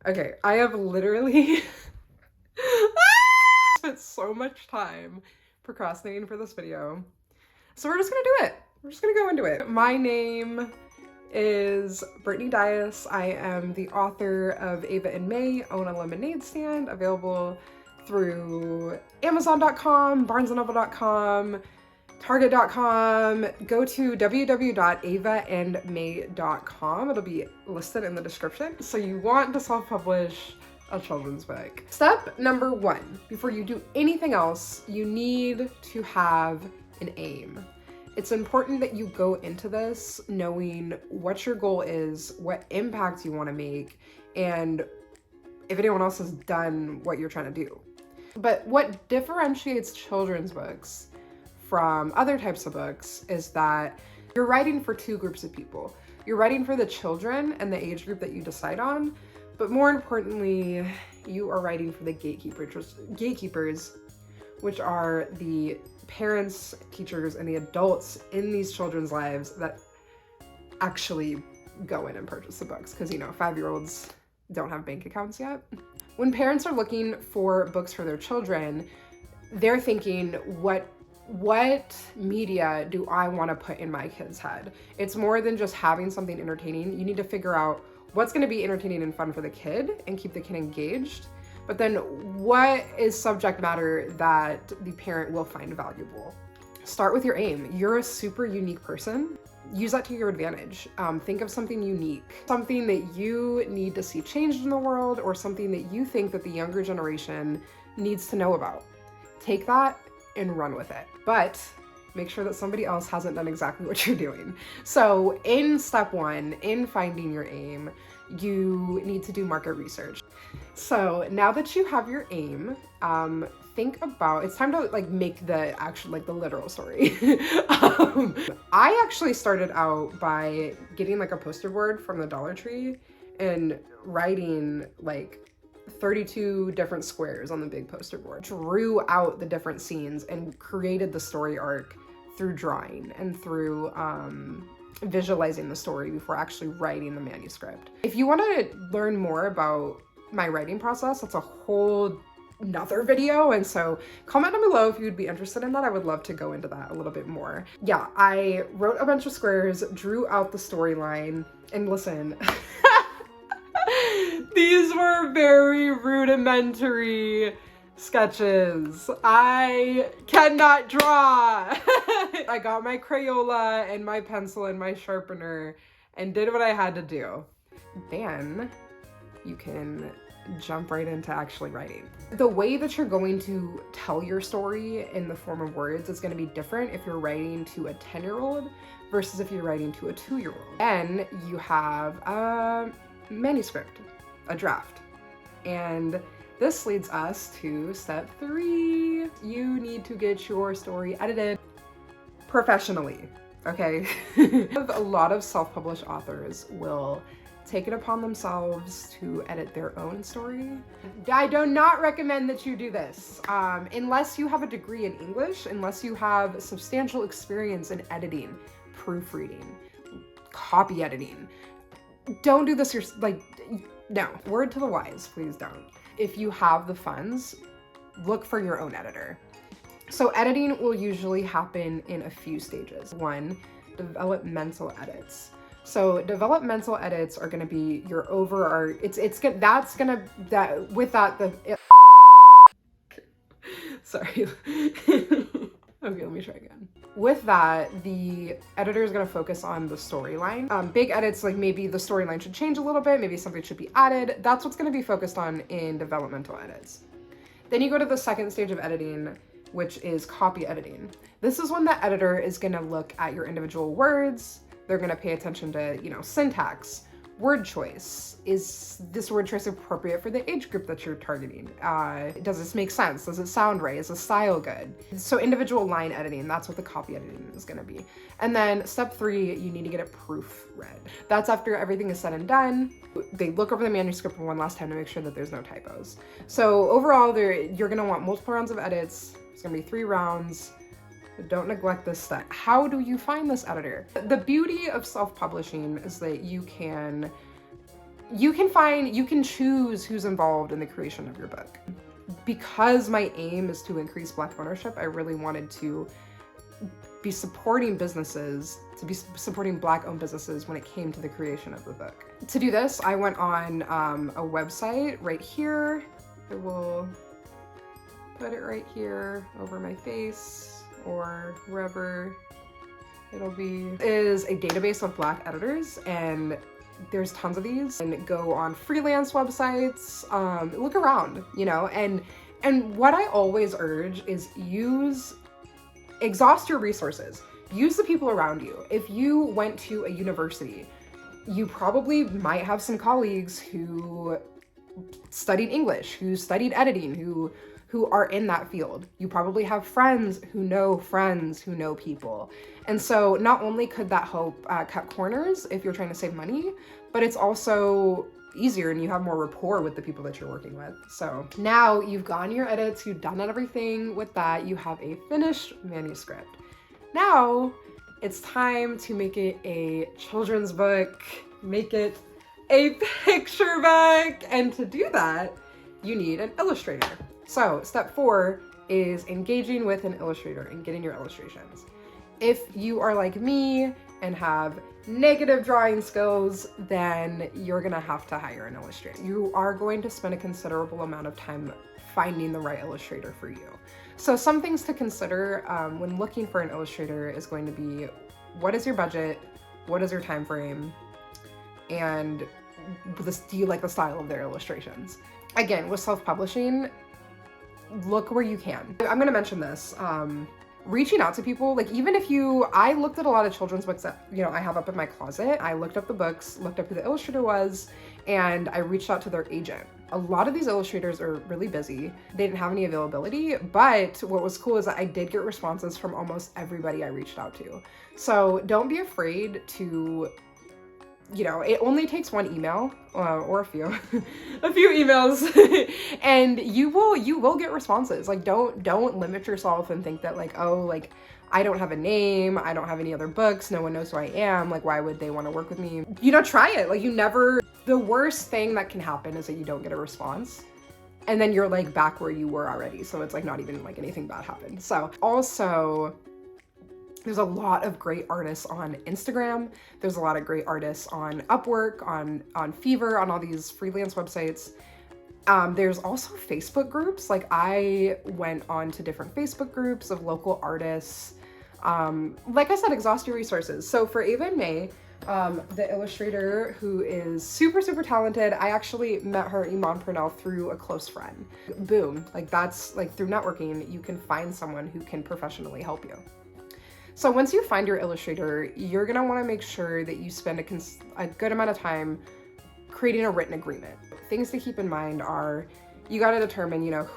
Okay, I have literally spent so much time procrastinating for this video. So we're just gonna do it. We're just gonna go into it. My name is Brittany Dias. I am the author of Ava Mae, Own a Lemonade Stand, available through Amazon.com, BarnesandNoble.com, Target.com. Go to www.avaandmay.com. It'll be listed in the description. So you want to self-publish a children's book. Step number 1, before you do anything else, you need to have an aim. It's important that you go into this knowing what your goal is, what impact you want to make, and if anyone else has done what you're trying to do. But what differentiates children's books from other types of books is that you're writing for 2 groups of people. You're writing for the children and the age group that you decide on, but more importantly, you are writing for the gatekeepers, which are the parents, teachers, and the adults in these children's lives that actually go in and purchase the books, because 5-year-olds don't have bank accounts yet. When parents are looking for books for their children, they're thinking, what media do I want to put in my kid's head? It's more than just having something entertaining. You need to figure out what's going to be entertaining and fun for the kid and keep the kid engaged. But then what is subject matter that the parent will find valuable? Start with your aim. You're a super unique person. Use that to your advantage. Think of something unique, something that you need to see changed in the world, or something that you think that the younger generation needs to know about. Take that and run with it. But make sure that somebody else hasn't done exactly what you're doing. So in step 1, in finding your aim, you need to do market research. So now that you have your aim, think about, it's time to make the actual, the literal story. I actually started out by getting a poster board from the Dollar Tree and writing 32 different squares on the big poster board. Drew out the different scenes and created the story arc through drawing and through visualizing the story before actually writing the manuscript. If you want to learn more about my writing process, that's a whole another video, and so comment down below if you'd be interested in that. I would love to go into that a little bit more. Yeah, I wrote a bunch of squares, drew out the storyline, and listen, these were very rudimentary sketches. I cannot draw. I got my Crayola and my pencil and my sharpener and did what I had to do. Then you can jump right into actually writing. The way that you're going to tell your story in the form of words is going to be different if you're writing to a 10-year-old versus if you're writing to a 2-year-old. Then you have a manuscript, a draft. And this leads us to step 3. You need to get your story edited professionally, okay? A lot of self-published authors will take it upon themselves to edit their own story. I do not recommend that you do this. Unless you have a degree in English, unless you have substantial experience in editing, proofreading, copy editing. Don't do this no. Word to the wise, please don't. If you have the funds, look for your own editor. So editing will usually happen in a few stages. 1, developmental edits. So developmental edits are going to be your sorry. Okay, let me try again. With that, the editor is going to focus on the storyline. Big edits, maybe the storyline should change a little bit, maybe something should be added. That's what's going to be focused on in developmental edits. Then you go to the second stage of editing, which is copy editing. This is when the editor is going to look at your individual words. They're going to pay attention to, syntax, word choice. Is this word choice appropriate for the age group that you're targeting? Does this make sense? Does it sound right? Is the style good? So individual line editing, that's what the copy editing is going to be. And then step 3, you need to get it proofread. That's after everything is said and done. They look over the manuscript one last time to make sure that there's no typos. So overall, you're going to want multiple rounds of edits. It's going to be 3 rounds. Don't neglect this step. How do you find this editor? The beauty of self-publishing is that you can you can choose who's involved in the creation of your book. Because my aim is to increase Black ownership, I really wanted to be supporting businesses, to be supporting Black-owned businesses when it came to the creation of the book. To do this, I went on a website right here. I will put it right here over my face or wherever it'll be. It is a database of Black editors, and there's tons of these. And go on freelance websites, look around, you know, and what I always urge is exhaust your resources. Use the people around you. If you went to a university, you probably might have some colleagues who studied English, who studied editing, who are in that field. You probably have friends who know people. And so not only could that help cut corners if you're trying to save money, but it's also easier and you have more rapport with the people that you're working with. So now you've gotten your edits, you've done everything with that, you have a finished manuscript. Now it's time to make it a children's book, make it a picture book, and to do that, you need an illustrator. So step 4 is engaging with an illustrator and getting your illustrations. If you are like me and have negative drawing skills, then you're gonna have to hire an illustrator. You are going to spend a considerable amount of time finding the right illustrator for you. So some things to consider when looking for an illustrator is going to be, what is your budget? What is your time frame? And do you like the style of their illustrations? Again, with self-publishing, look where you can. I'm gonna mention this. Reaching out to people, like even if I looked at a lot of children's books that, you know, I have up in my closet. I looked up the books, looked up who the illustrator was, and I reached out to their agent. A lot of these illustrators are really busy. They didn't have any availability, but what was cool is that I did get responses from almost everybody I reached out to. So don't be afraid to, you know, it only takes one email or a few emails and you will get responses. Like don't limit yourself and think that like, oh, like I don't have a name, I don't have any other books, no one knows who I am, like why would they want to work with me? You know, try it. Like the worst thing that can happen is that you don't get a response and then you're like back where you were already. So it's like not even like anything bad happened. So also, there's a lot of great artists on Instagram. There's a lot of great artists on Upwork, on Fiverr, on all these freelance websites. There's also Facebook groups. Like I went on to different Facebook groups of local artists. Like I said, exhaust your resources. So for Ava Mae, the illustrator who is super, super talented, I actually met her, Iman Purnell, through a close friend. Boom, like that's like through networking, you can find someone who can professionally help you. So once you find your illustrator, you're gonna wanna make sure that you spend a good amount of time creating a written agreement. Things to keep in mind are, you gotta determine, you know,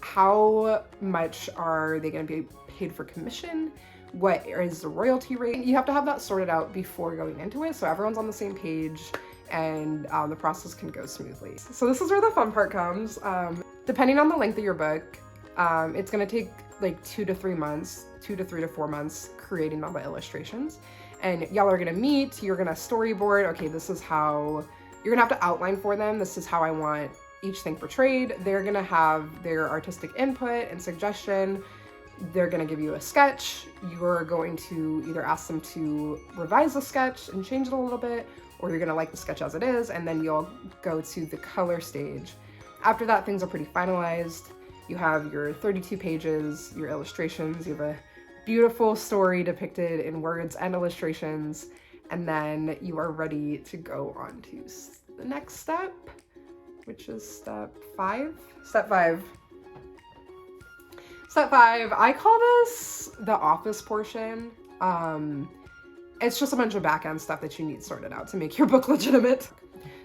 how much are they gonna be paid for commission? What is the royalty rate? You have to have that sorted out before going into it so everyone's on the same page and the process can go smoothly. So this is where the fun part comes. Depending on the length of your book, it's gonna take like 2 to 3 months, 2 to 3 to 4 months creating all the illustrations. And y'all are gonna meet, you're gonna storyboard, okay, this is how, you're gonna have to outline for them, this is how I want each thing portrayed. They're gonna have their artistic input and suggestion. They're gonna give you a sketch. You're going to either ask them to revise the sketch and change it a little bit, or you're gonna like the sketch as it is, and then you'll go to the color stage. After that, things are pretty finalized. You have your 32 pages, your illustrations, you have a beautiful story depicted in words and illustrations, and then you are ready to go on to the next step, which is step 5. Step 5. Step 5, I call this the office portion. It's just a bunch of back-end stuff that you need sorted out to make your book legitimate.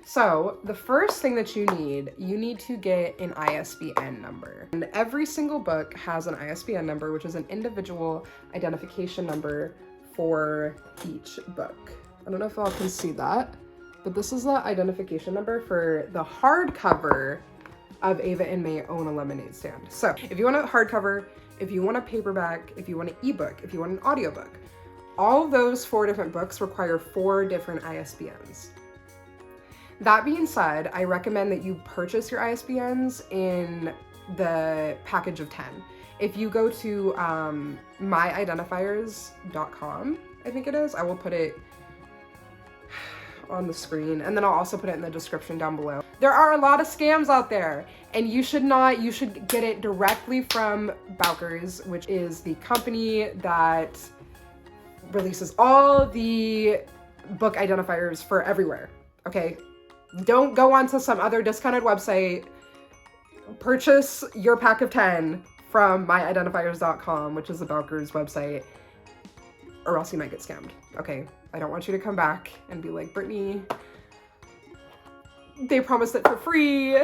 So the first thing that you need to get an ISBN number. And every single book has an ISBN number, which is an individual identification number for each book. I don't know if y'all can see that, but this is the identification number for the hardcover of Ava and Mae Own a Lemonade Stand. So if you want a hardcover, if you want a paperback, if you want an ebook, if you want an audiobook, all those 4 different books require 4 different ISBNs. That being said, I recommend that you purchase your ISBNs in the package of 10. If you go to myidentifiers.com, I think it is, I will put it on the screen, and then I'll also put it in the description down below. There are a lot of scams out there, and you should get it directly from Bowkers, which is the company that releases all the book identifiers for everywhere, okay? Don't go onto some other discounted website. Purchase your pack of 10 from myidentifiers.com, which is the Bowkers website, or else you might get scammed, okay? I don't want you to come back and be like, Brittany, they promised it for free.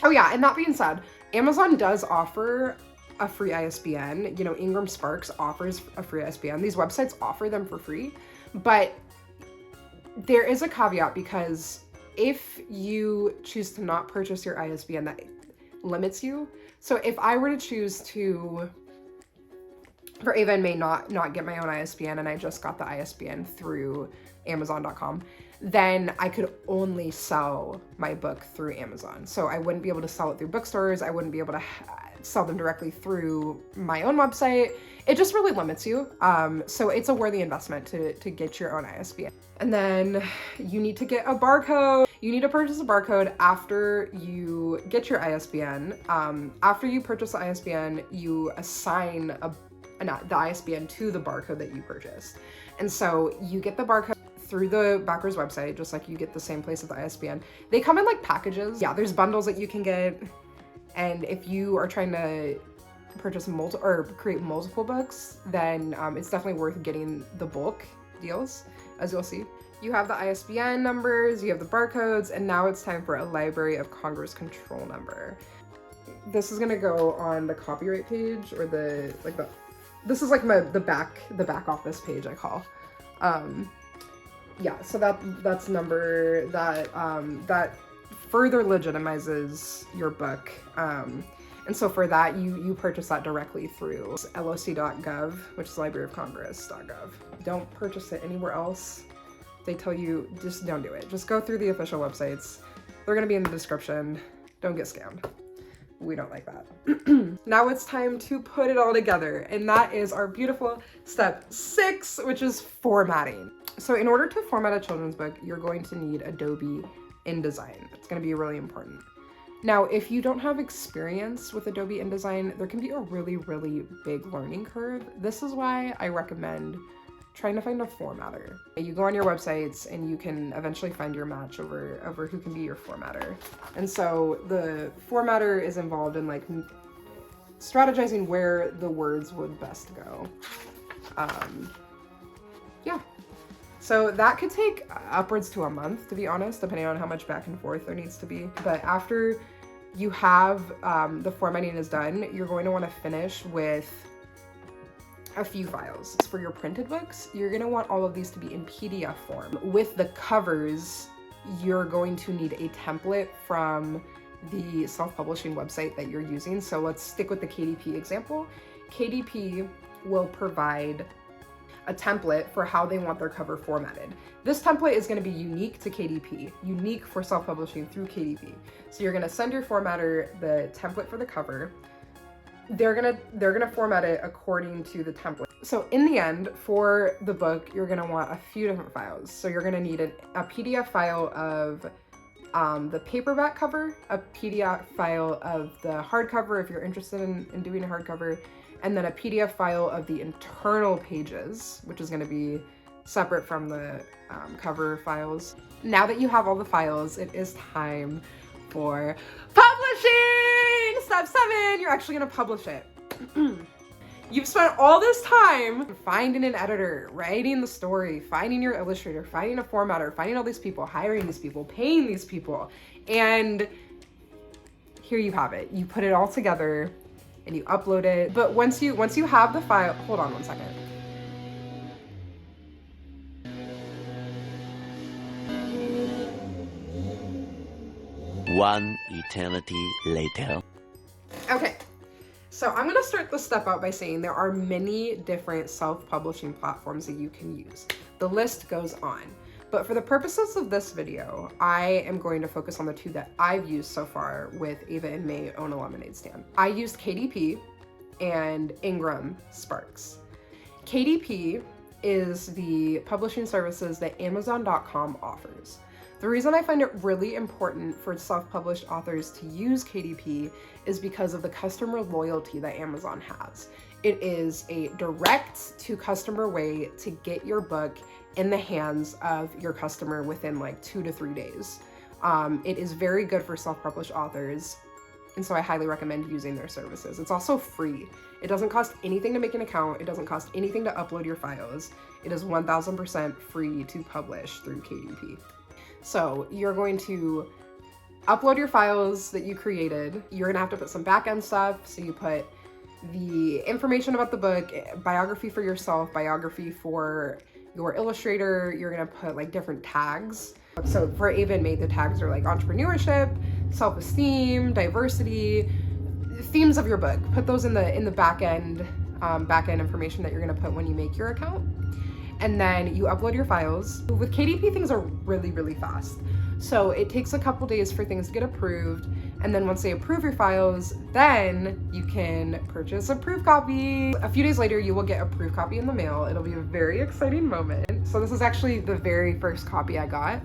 Oh yeah, and that being said, Amazon does offer a free ISBN. You know, Ingram Sparks offers a free ISBN. These websites offer them for free, but there is a caveat, because if you choose to not purchase your ISBN, that limits you. So if I were to choose to, for Ava Mae, not get my own ISBN, and I just got the ISBN through Amazon.com, then I could only sell my book through Amazon. So I wouldn't be able to sell it through bookstores. I wouldn't be able to sell them directly through my own website. It just really limits you. So it's a worthy investment to get your own ISBN. And then you need to get a barcode. You need to purchase a barcode after you get your ISBN. After you purchase the ISBN, you assign the ISBN to the barcode that you purchased. And so you get the barcode through the Bowkers website, just like you get the same place as the ISBN. They come in like packages. Yeah, there's bundles that you can get. And if you are trying to purchase create multiple books, then it's definitely worth getting the bulk deals, as you'll see. You have the ISBN numbers, you have the barcodes, and now it's time for a Library of Congress control number. This is gonna go on the copyright page, or this is like the back office page, I call. Yeah, so that's number that further legitimizes your book. And so for that, you purchase that directly through loc.gov, which is libraryofcongress.gov. Don't purchase it anywhere else. They tell you, just don't do it. Just go through the official websites. They're gonna be in the description. Don't get scammed. We don't like that. Now it's time to put it all together, and that is our beautiful step 6, which is formatting. So in order to format a children's book, you're going to need Adobe InDesign. It's going to be really important. Now, if you don't have experience with Adobe InDesign, there can be a really, really big learning curve. This is why I recommend trying to find a formatter. You go on your websites and you can eventually find your match over who can be your formatter. And so the formatter is involved in like strategizing where the words would best go. Yeah. So that could take upwards to a month, to be honest, depending on how much back and forth there needs to be. But after you have the formatting is done, you're going to want to finish with a few files. For your printed books, you're going to want all of these to be in PDF form. With the covers, you're going to need a template from the self-publishing website that you're using. So let's stick with the KDP example. KDP will provide a template for how they want their cover formatted. This template is going to be unique to KDP, unique for self-publishing through KDP. So you're going to send your formatter the template for the cover. They're gonna format it according to the template. So in the end, for the book, you're gonna want a few different files. So you're gonna need a PDF file of the paperback cover, a PDF file of the hardcover if you're interested in doing a hardcover, and then a PDF file of the internal pages, which is gonna be separate from the cover files. Now that you have all the files, it is time for publishing! Step 7, you're actually gonna publish it. You've spent all this time finding an editor, writing the story, finding your illustrator, finding a formatter, finding all these people, hiring these people, paying these people, and here you have it. You put it all together and you upload it. But once you have the file, hold on one second. One eternity later. Okay, so I'm gonna start this step out by saying there are many different self-publishing platforms that you can use. The list goes on. But for the purposes of this video, I am going to focus on the two that I've used so far with Ava and Mae Own a Lemonade Stand. I used KDP and Ingram Sparks. KDP is the publishing services that Amazon.com offers. The reason I find it really important for self-published authors to use KDP is because of the customer loyalty that Amazon has. It is a direct-to-customer way to get your book in the hands of your customer within like 2 to 3 days. It is very good for self-published authors, and so I highly recommend using their services. It's also free. It doesn't cost anything to make an account. It doesn't cost anything to upload your files. It is 1000% free to publish through KDP. So you're going to upload your files that you created. You're gonna have to put some back-end stuff. So you put the information about the book, biography for yourself, biography for your illustrator. You're gonna put like different tags. So for Ava and Mae, the tags are like entrepreneurship, self-esteem, diversity, themes of your book. Put those in the back-end information that you're gonna put when you make your account. And then you upload your files. With KDP, things are really, really fast. So it takes a couple days for things to get approved. And then once they approve your files, then you can purchase a proof copy. A few days later, you will get a proof copy in the mail. It'll be a very exciting moment. So this is actually the very first copy I got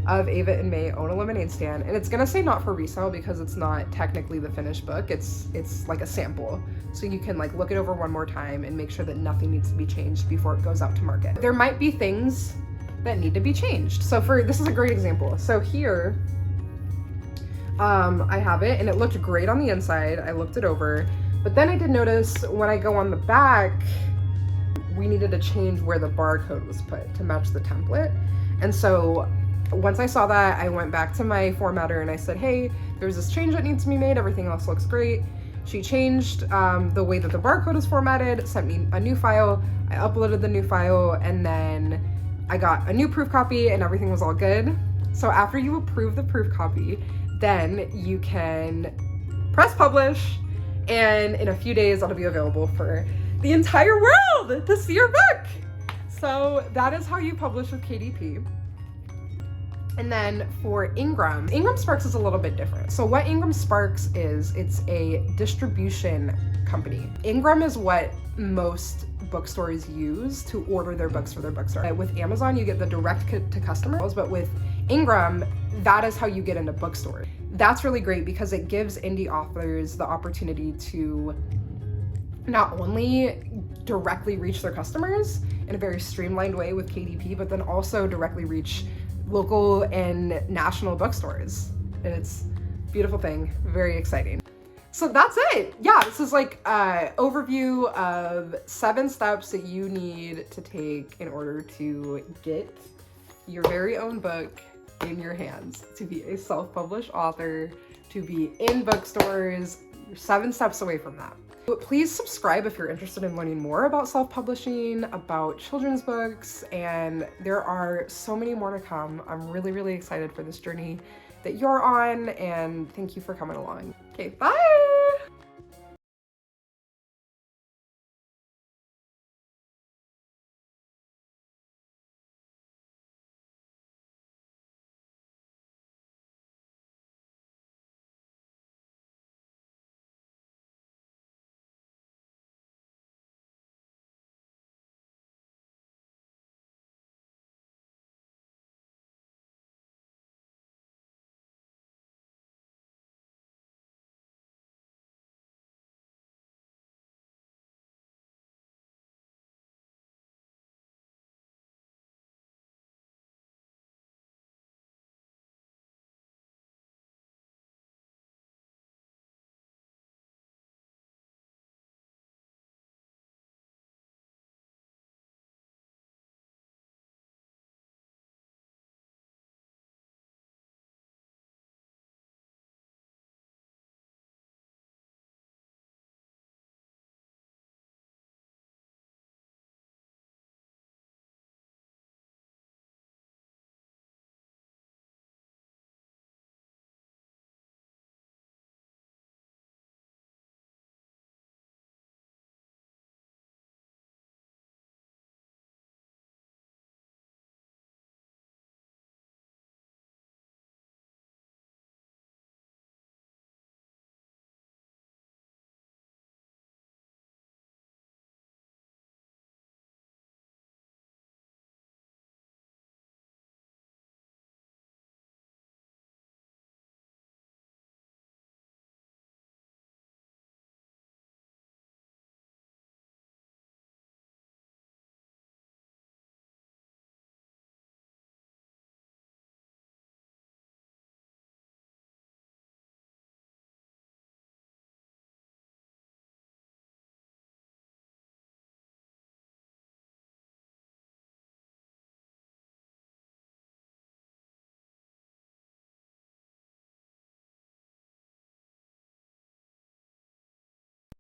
of Ava and Mae Own a Lemonade Stand. And it's gonna say not for resale because it's not technically the finished book. It's like a sample. So you can like look it over one more time and make sure that nothing needs to be changed before it goes out to market. There might be things that need to be changed. So this is a great example. So here, I have it and it looked great on the inside. I looked it over, but then I did notice when I go on the back, we needed to change where the barcode was put to match the template. And so once I saw that, I went back to my formatter and I said, hey, there's this change that needs to be made. Everything else looks great. She changed the way that the barcode is formatted, sent me a new file. I uploaded the new file, and then I got a new proof copy and everything was all good. So after you approve the proof copy, then you can press publish, and in a few days it'll be available for the entire world to see your book. So that is how you publish with KDP. And then for Ingram Sparks is a little bit different. So what Ingram Sparks is, it's a distribution company. Ingram is what most bookstores use to order their books for their bookstore. With Amazon, you get the direct to customers, but with Ingram, that is how you get into bookstores. That's really great because it gives indie authors the opportunity to not only directly reach their customers in a very streamlined way with KDP, but then also directly reach local and national bookstores. And it's a beautiful thing, very exciting. So that's it. Yeah, this is like an overview of 7 steps that you need to take in order to get your very own book in your hands, to be a self-published author, to be in bookstores. You're 7 steps away from that. But please subscribe if you're interested in learning more about self-publishing, about children's books, and there are so many more to come. I'm really, really excited for this journey that you're on, and thank you for coming along. Okay, bye!